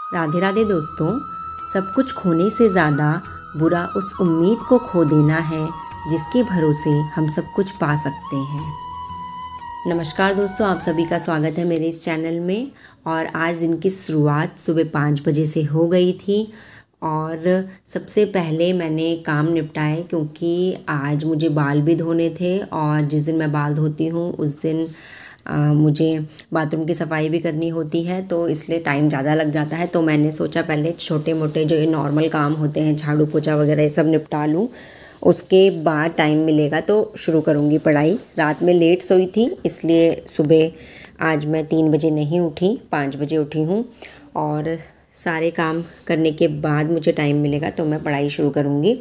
राधे राधे दोस्तों। सब कुछ खोने से ज़्यादा बुरा उस उम्मीद को खो देना है जिसके भरोसे हम सब कुछ पा सकते हैं। नमस्कार दोस्तों, आप सभी का स्वागत है मेरे इस चैनल में। और आज दिन की शुरुआत सुबह 5 बजे से हो गई थी और सबसे पहले मैंने काम निपटाए क्योंकि आज मुझे बाल भी धोने थे और जिस दिन मैं बाल धोती हूँ उस दिन मुझे बाथरूम की सफाई भी करनी होती है, तो इसलिए टाइम ज़्यादा लग जाता है। तो मैंने सोचा पहले छोटे मोटे जो ये नॉर्मल काम होते हैं, झाड़ू पोछा वगैरह, ये सब निपटा लूँ, उसके बाद टाइम मिलेगा तो शुरू करूँगी पढ़ाई। रात में लेट सोई थी इसलिए सुबह आज मैं 3 बजे नहीं उठी, 5 बजे उठी हूँ और सारे काम करने के बाद मुझे टाइम मिलेगा तो मैं पढ़ाई शुरू करूँगी।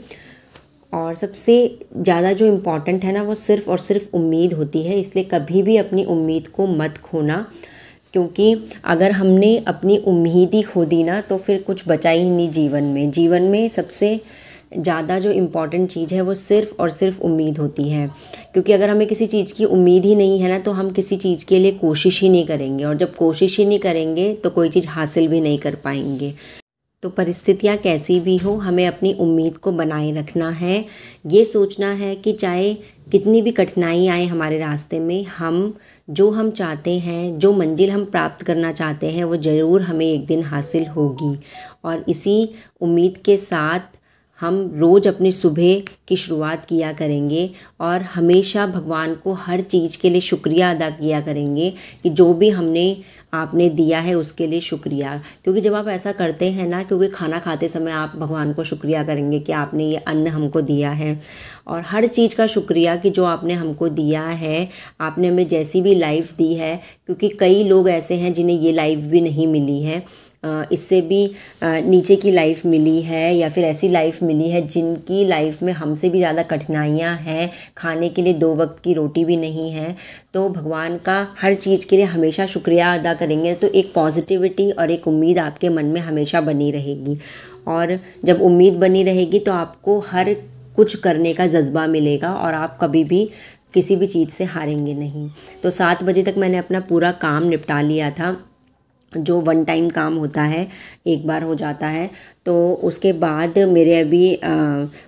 और सबसे ज़्यादा जो इम्पॉर्टेंट है ना, वो सिर्फ़ और सिर्फ उम्मीद होती है, इसलिए कभी भी अपनी उम्मीद को मत खोना, क्योंकि अगर हमने अपनी उम्मीद ही खो दी ना तो फिर कुछ बचा ही नहीं जीवन में सबसे ज़्यादा जो इम्पॉर्टेंट चीज़ है वो सिर्फ़ और सिर्फ उम्मीद होती है। क्योंकि अगर हमें किसी चीज़ की उम्मीद ही नहीं है ना तो हम किसी चीज़ के लिए कोशिश ही नहीं करेंगे, और जब कोशिश ही नहीं करेंगे तो कोई चीज़ हासिल भी नहीं कर पाएंगे। तो परिस्थितियाँ कैसी भी हो, हमें अपनी उम्मीद को बनाए रखना है। ये सोचना है कि चाहे कितनी भी कठिनाई आए हमारे रास्ते में, हम चाहते हैं, जो मंजिल हम प्राप्त करना चाहते हैं वो ज़रूर हमें एक दिन हासिल होगी। और इसी उम्मीद के साथ हम रोज़ अपनी सुबह की शुरुआत किया करेंगे और हमेशा भगवान को हर चीज़ के लिए शुक्रिया अदा किया करेंगे कि जो भी आपने दिया है उसके लिए शुक्रिया। क्योंकि जब आप ऐसा करते हैं ना, क्योंकि खाना खाते समय आप भगवान को शुक्रिया करेंगे कि आपने ये अन्न हमको दिया है, और हर चीज़ का शुक्रिया कि जो आपने हमको दिया है, आपने हमें जैसी भी लाइफ दी है, क्योंकि कई लोग ऐसे हैं जिन्हें ये लाइफ भी नहीं मिली है, इससे भी नीचे की लाइफ मिली है, या फिर ऐसी लाइफ मिली है जिनकी लाइफ में हमसे भी ज़्यादा कठिनाइयाँ हैं, खाने के लिए 2 वक्त की रोटी भी नहीं है। तो भगवान का हर चीज़ के लिए हमेशा शुक्रिया अदा करेंगे तो एक पॉजिटिविटी और एक उम्मीद आपके मन में हमेशा बनी रहेगी। और जब उम्मीद बनी रहेगी तो आपको हर कुछ करने का जज्बा मिलेगा और आप कभी भी किसी भी चीज़ से हारेंगे नहीं। तो 7 बजे तक मैंने अपना पूरा काम निपटा लिया था, जो 1 टाइम काम होता है, एक बार हो जाता है। तो उसके बाद मेरे अभी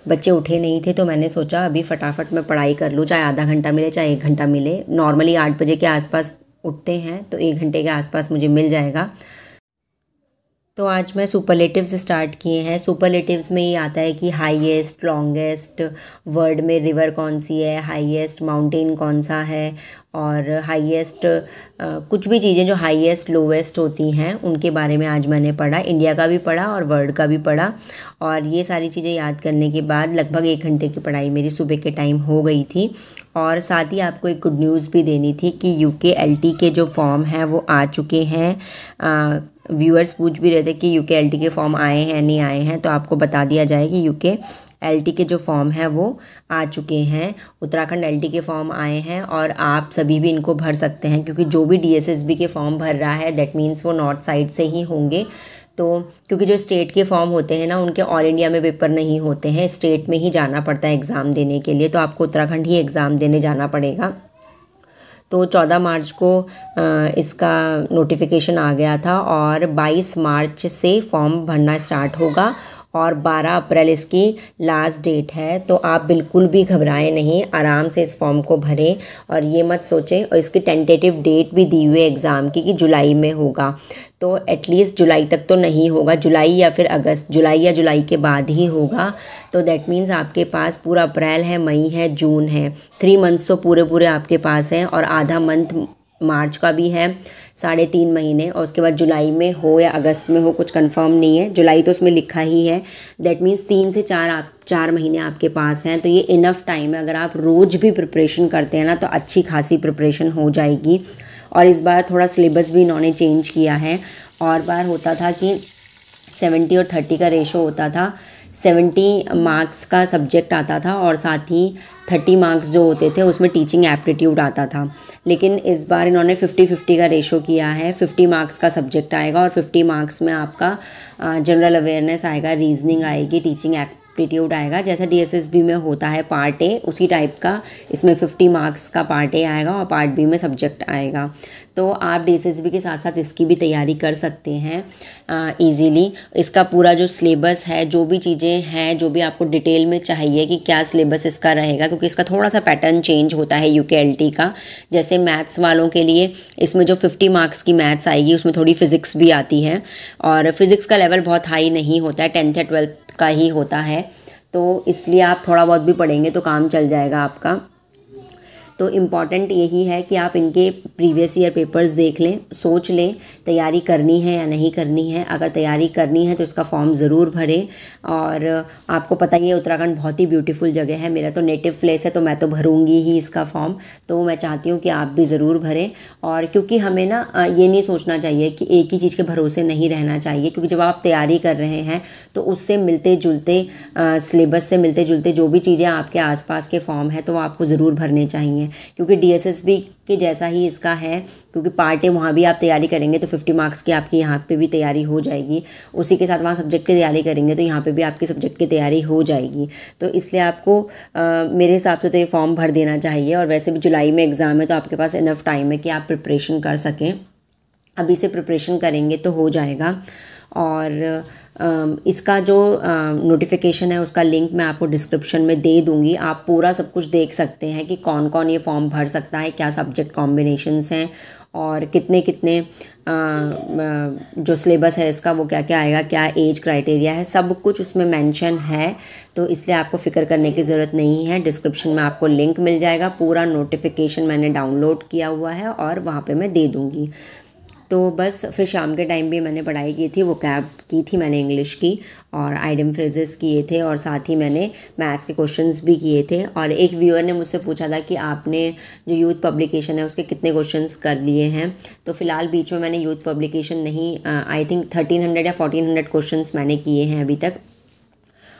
बच्चे उठे नहीं थे तो मैंने सोचा अभी फटाफट मैं पढ़ाई कर लूँ, चाहे आधा घंटा मिले चाहे 1 घंटा मिले। नॉर्मली 8 बजे के आसपास उठते हैं तो 1 घंटे के आसपास मुझे मिल जाएगा। तो आज मैं सुपरलेटिव्स स्टार्ट किए हैं। सुपरलेटिव्स में ये आता है कि हाईएस्ट, लॉन्गेस्ट, वर्ड में रिवर कौन सी है, हाईएस्ट माउंटेन कौन सा है, और हाईएस्ट कुछ भी चीज़ें जो हाईएस्ट लोवेस्ट होती हैं उनके बारे में आज मैंने पढ़ा। इंडिया का भी पढ़ा और वर्ल्ड का भी पढ़ा, और ये सारी चीज़ें याद करने के बाद लगभग 1 घंटे की पढ़ाई मेरी सुबह के टाइम हो गई थी। और साथ ही आपको एक गुड न्यूज़ भी देनी थी कि UKLT के जो फॉर्म हैं वो आ चुके हैं। व्यूअर्स पूछ भी रहे थे कि UKLT के फॉर्म आए हैं नहीं आए हैं, तो आपको बता दिया जाए कि UKLT के जो फॉर्म हैं वो आ चुके हैं। उत्तराखंड LT के फॉर्म आए हैं और आप सभी भी इनको भर सकते हैं, क्योंकि जो भी DSSB के फॉर्म भर रहा है दैट मीन्स वो नॉर्थ साइड से ही होंगे। तो क्योंकि जो स्टेट के फॉर्म होते हैं ना, उनके ऑल इंडिया में पेपर नहीं होते हैं, स्टेट में ही जाना पड़ता है एग्ज़ाम देने के लिए, तो आपको उत्तराखंड ही एग्ज़ाम देने जाना पड़ेगा। तो 14 मार्च को इसका नोटिफिकेशन आ गया था और 22 मार्च से फॉर्म भरना स्टार्ट होगा और 12 अप्रैल इसकी लास्ट डेट है। तो आप बिल्कुल भी घबराएं नहीं, आराम से इस फॉर्म को भरें और ये मत सोचें। और इसकी टेंटेटिव डेट भी दी हुई है एग्ज़ाम की कि जुलाई में होगा, तो एटलीस्ट जुलाई तक तो नहीं होगा, जुलाई या फिर अगस्त, जुलाई या जुलाई के बाद ही होगा। तो दैट मीन्स आपके पास पूरा अप्रैल है, मई है, जून है, 3 मंथ्स तो पूरे आपके पास हैं, और आधा मंथ मार्च का भी है, 3.5 महीने, और उसके बाद जुलाई में हो या अगस्त में हो कुछ कंफर्म नहीं है, जुलाई तो उसमें लिखा ही है। दैट मीन्स 3 से 4 महीने आपके पास हैं, तो ये इनफ टाइम है। अगर आप रोज़ भी प्रिपरेशन करते हैं ना तो अच्छी खासी प्रिपरेशन हो जाएगी। और इस बार थोड़ा सिलेबस भी इन्होंने चेंज किया है, और बार होता था कि 70 और 30 का रेशो होता था, 70 मार्क्स का सब्जेक्ट आता था और साथ ही 30 मार्क्स जो होते थे उसमें टीचिंग एप्टीट्यूड आता था। लेकिन इस बार इन्होंने 50-50 का रेशो किया है, 50 मार्क्स का सब्जेक्ट आएगा और 50 मार्क्स में आपका जनरल अवेयरनेस आएगा, रीजनिंग आएगी, टीचिंग एप्टीट्यूड आएगा। जैसा DSSB में होता है पार्ट ए, उसी टाइप का इसमें 50 मार्क्स का पार्ट ए आएगा और पार्ट बी में सब्जेक्ट आएगा। तो आप DSSB के साथ साथ इसकी भी तैयारी कर सकते हैं ईज़िली। इसका पूरा जो सिलेबस है, जो भी चीज़ें हैं, जो भी आपको डिटेल में चाहिए कि क्या सिलेबस इसका रहेगा, क्योंकि इसका थोड़ा सा पैटर्न चेंज होता है UKLT का। जैसे मैथ्स वालों के लिए इसमें जो 50 मार्क्स की मैथ्स आएगी उसमें थोड़ी फिज़िक्स भी आती है, और फिज़िक्स का लेवल बहुत हाई नहीं होता है, 10th या 12th का ही होता है। तो इसलिए आप थोड़ा बहुत भी पढ़ेंगे तो काम चल जाएगा आपका। तो इम्पॉर्टेंट यही है कि आप इनके प्रीवियस ईयर पेपर्स देख लें, सोच लें तैयारी करनी है या नहीं करनी है। अगर तैयारी करनी है तो इसका फॉर्म ज़रूर भरें। और आपको पता ही है उत्तराखंड बहुत ही ब्यूटीफुल जगह है, मेरा तो नेटिव प्लेस है, तो मैं तो भरूंगी ही इसका फॉर्म। तो मैं चाहती हूँ कि आप भी ज़रूर भरें। और क्योंकि हमें ना ये नहीं सोचना चाहिए कि एक ही चीज़ के भरोसे नहीं रहना चाहिए, क्योंकि जब आप तैयारी कर रहे हैं तो उससे मिलते जुलते सिलेबस से मिलते जुलते जो भी चीज़ें आपके आसपास के फॉर्म है तो वो आपको ज़रूर भरने चाहिए, क्योंकि DSSB के जैसा ही इसका है। क्योंकि पार्ट ए वहाँ भी आप तैयारी करेंगे तो 50 मार्क्स की आपकी यहाँ पे भी तैयारी हो जाएगी, उसी के साथ वहाँ सब्जेक्ट की तैयारी करेंगे तो यहाँ पे भी आपकी सब्जेक्ट की तैयारी हो जाएगी। तो इसलिए आपको मेरे हिसाब से तो ये फॉर्म भर देना चाहिए। और वैसे भी जुलाई में एग्ज़ाम है तो आपके पास इनफ टाइम है कि आप प्रिपरेशन कर सकें। अभी से प्रिपरेशन करेंगे तो हो जाएगा। और इसका जो नोटिफिकेशन है उसका लिंक मैं आपको डिस्क्रिप्शन में दे दूँगी। आप पूरा सब कुछ देख सकते हैं कि कौन कौन ये फॉर्म भर सकता है, क्या सब्जेक्ट कॉम्बिनेशंस हैं और कितने कितने जो सिलेबस है इसका वो क्या क्या आएगा, क्या एज क्राइटेरिया है, सब कुछ उसमें मेंशन है। तो इसलिए आपको फ़िक्र करने की ज़रूरत नहीं है। डिस्क्रिप्शन में आपको लिंक मिल जाएगा, पूरा नोटिफिकेशन मैंने डाउनलोड किया हुआ है और वहाँ पे मैं दे दूँगी। तो बस फिर शाम के टाइम भी मैंने पढ़ाई की थी, वो कैब की थी मैंने इंग्लिश की, और आइडियम फ्रेजेस किए थे, और साथ ही मैंने मैथ्स के क्वेश्चंस भी किए थे। और एक व्यूअर ने मुझसे पूछा था कि आपने जो यूथ पब्लिकेशन है उसके कितने क्वेश्चंस कर लिए हैं। तो फ़िलहाल बीच में मैंने यूथ पब्लिकेशन नहीं, आई थिंक 1300 या 1400 क्वेश्चंस मैंने किए हैं अभी तक।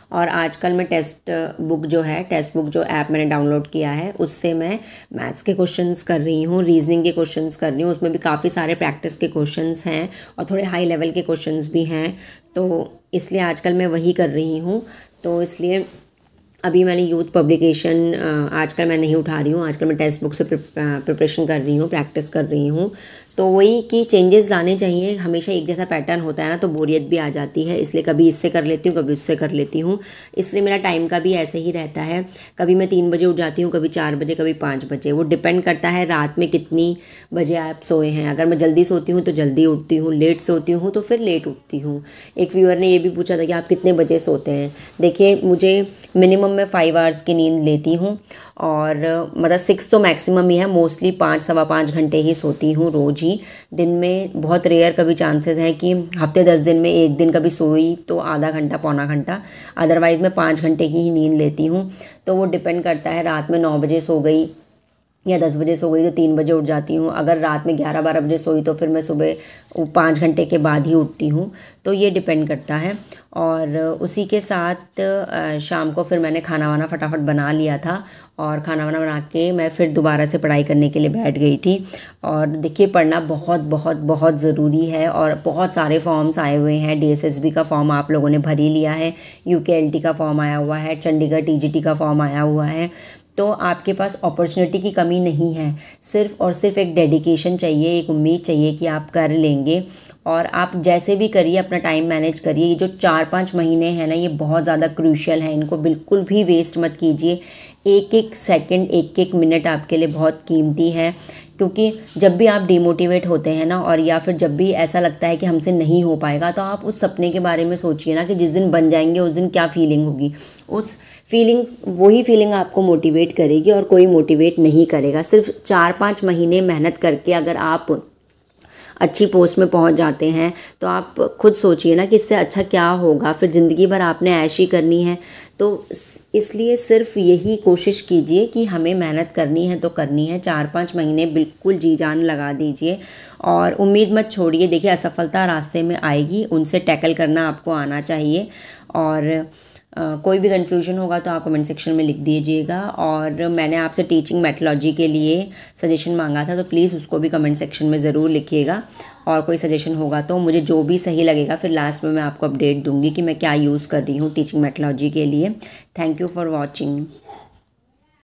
और आजकल मैं टेक्स्ट बुक जो ऐप मैंने डाउनलोड किया है उससे मैं मैथ्स के क्वेश्चंस कर रही हूँ, रीजनिंग के क्वेश्चंस कर रही हूँ। उसमें भी काफ़ी सारे प्रैक्टिस के क्वेश्चंस हैं और थोड़े हाई लेवल के क्वेश्चंस भी हैं, तो इसलिए आजकल मैं वही कर रही हूँ। तो इसलिए अभी मैंने यूथ पब्लिकेशन आजकल मैं नहीं उठा रही हूँ, आजकल मैं टेक्स्ट बुक से प्रिपरेशन कर रही हूँ, प्रैक्टिस कर रही हूँ। तो वही कि चेंजेस लाने चाहिए। हमेशा एक जैसा पैटर्न होता है ना तो बोरियत भी आ जाती है, इसलिए कभी इससे कर लेती हूँ, कभी उससे कर लेती हूँ। इसलिए मेरा टाइम का भी ऐसे ही रहता है, कभी मैं 3 बजे उठ जाती हूँ, कभी 4 बजे, कभी 5 बजे। वो डिपेंड करता है रात में कितनी बजे आप सोए हैं। अगर मैं जल्दी सोती हूँ तो जल्दी उठती हूँ, लेट सोती हूँ तो फिर लेट उठती हूँ। एक व्यूअर ने ये भी पूछा था कि आप कितने बजे सोते हैं। देखिए, मुझे मिनिमम मैं 5 आवर्स की नींद लेती हूँ, और मतलब 6 तो मैक्सिमम ही है, मोस्टली 5 सवा 5 घंटे ही सोती हूँ रोज़ ही। दिन में बहुत रेयर कभी चांसेस हैं कि हफ्ते 10 दिन में एक दिन कभी सोई तो आधा घंटा पौना घंटा, अदरवाइज़ मैं 5 घंटे की ही नींद लेती हूँ। तो वो डिपेंड करता है, रात में 9 बजे सो गई या 10 बजे सो गई तो 3 बजे उठ जाती हूँ। अगर रात में 11-12 बजे सोई तो फिर मैं सुबह 5 घंटे के बाद ही उठती हूँ। तो ये डिपेंड करता है। और उसी के साथ शाम को फिर मैंने खाना वाना फटाफट बना लिया था, और खाना वाना बना के मैं फिर दोबारा से पढ़ाई करने के लिए बैठ गई थी। और देखिए, पढ़ना बहुत बहुत बहुत ज़रूरी है, और बहुत सारे फॉर्म्स आए हुए हैं। DSSB का फॉर्म आप लोगों ने भर ही लिया है, UKLT का फॉर्म आया हुआ है, चंडीगढ़ TGT का फॉर्म आया हुआ है। तो आपके पास अपॉर्चुनिटी की कमी नहीं है, सिर्फ़ और सिर्फ एक डेडिकेशन चाहिए, एक उम्मीद चाहिए कि आप कर लेंगे। और आप जैसे भी करिए, अपना टाइम मैनेज करिए। ये जो 4-5 महीने हैं ना, ये बहुत ज़्यादा क्रूशियल है, इनको बिल्कुल भी वेस्ट मत कीजिए। एक एक सेकंड, एक एक मिनट आपके लिए बहुत कीमती है, क्योंकि जब भी आप डिमोटिवेट होते हैं ना, और या फिर जब भी ऐसा लगता है कि हमसे नहीं हो पाएगा, तो आप उस सपने के बारे में सोचिए ना कि जिस दिन बन जाएंगे उस दिन क्या फीलिंग होगी। वही फीलिंग आपको मोटिवेट करेगी, और कोई मोटिवेट नहीं करेगा। सिर्फ 4-5 महीने मेहनत करके अगर आप अच्छी पोस्ट में पहुंच जाते हैं तो आप खुद सोचिए ना कि इससे अच्छा क्या होगा। फिर ज़िंदगी भर आपने ऐश ही करनी है। तो इसलिए सिर्फ यही कोशिश कीजिए कि हमें मेहनत करनी है तो करनी है। 4-5 महीने बिल्कुल जी जान लगा दीजिए, और उम्मीद मत छोड़िए। देखिए, असफलता रास्ते में आएगी, उनसे टैकल करना आपको आना चाहिए। और कोई भी कन्फ्यूजन होगा तो आप कमेंट सेक्शन में लिख दीजिएगा। और मैंने आपसे टीचिंग मेथोलॉजी के लिए सजेशन मांगा था, तो प्लीज़ उसको भी कमेंट सेक्शन में ज़रूर लिखिएगा। और कोई सजेशन होगा तो मुझे जो भी सही लगेगा फिर लास्ट में मैं आपको अपडेट दूंगी कि मैं क्या यूज़ कर रही हूँ टीचिंग मेथोलॉजी के लिए। Thank you for watching.